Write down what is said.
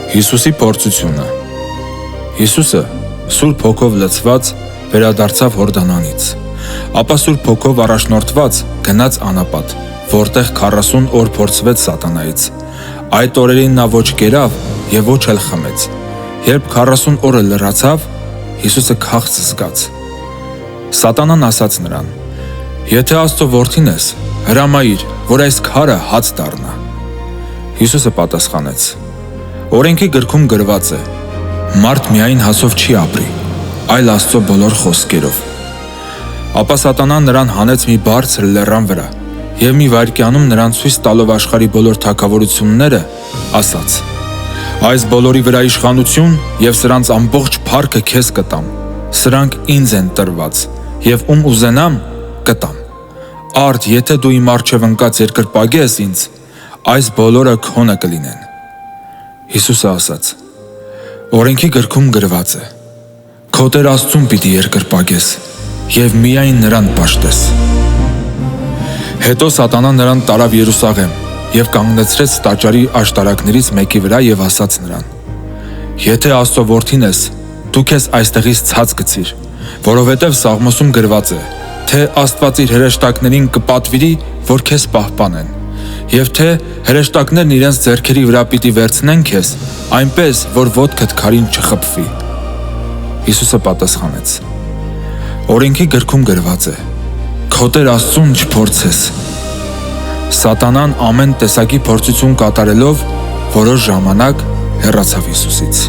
Հիսուսի փորձությունը։ Հիսուսը Սուրբ Հոգով լցված վերադարձավ Հորդանանից, ապա Սուրբ Հոգով առաջնորդված գնաց անապատ, որտեղ 40 օր փորձվեց սատանայից։ Այդ օրերին նա ոչ կերավ եւ ոչ էլ խմեց։ Երբ 40 օրը լրացավ, Հիսուսը քաղց զգաց։ Սատանան ասաց նրան. «Եթե Աստծո որդին ես, հրամայիր, որ այս քարը հաց դառնա»։ Հիսուսը պատասխանեց. «Օրենքի գրքում գրված է. մարդ միայն հացով չի ապրի, այլ Աստծո բոլոր խոսքերով»։ Ապա Սատանան նրան հանեց մի բարձր լեռան վրա եւ մի վայրկյանում նրան ցույց տալով աշխարհի բոլոր թագավորությունները, ասաց. «Այս բոլորի վրա իշխանություն եւ սրանց ամբողջ փառքը քեզ կտամ, սրանք ինձ են տրված եւ ում ուզենամ կտամ։ Արդ եթե դու իմ առջև ընկած երկրպագես ինձ, այս բոլորը քոնը կլինեն»։ Հիսուսը ասաց. «Օրենքի գրքում գրված է. քո Տեր Աստծուն պիտի երկրպագես եւ միայն նրան պաշտես»։ Հետո Սատանան նրան տարավ Երուսաղեմ եւ կանգնեցրեց տաճարի աշտարակներից մեկի վրա եւ ասաց նրան. «Եթե Աստծո որդին ես, դու քեզ այստեղից ցած գցիր, որովհետեւ Սաղմոսում գրված է, թե Աստված իր հրեշտակներին կպատվիրի, որ քեզ պահպանեն, եւ թե հրեշտակներն իրենց ձեռքերի վրա պիտի վերցնեն քեզ, այնպես որ ոտքդ քարին չխփվի»։ Հիսուսը պատասխանեց. «Օրենքի գրքում գրված է. քո Տեր Աստծուն չփորձես»։ Սատանան ամեն տեսակի փորձություն կատարելով որոշ ժամանակ հեռացավ Հիսուսից։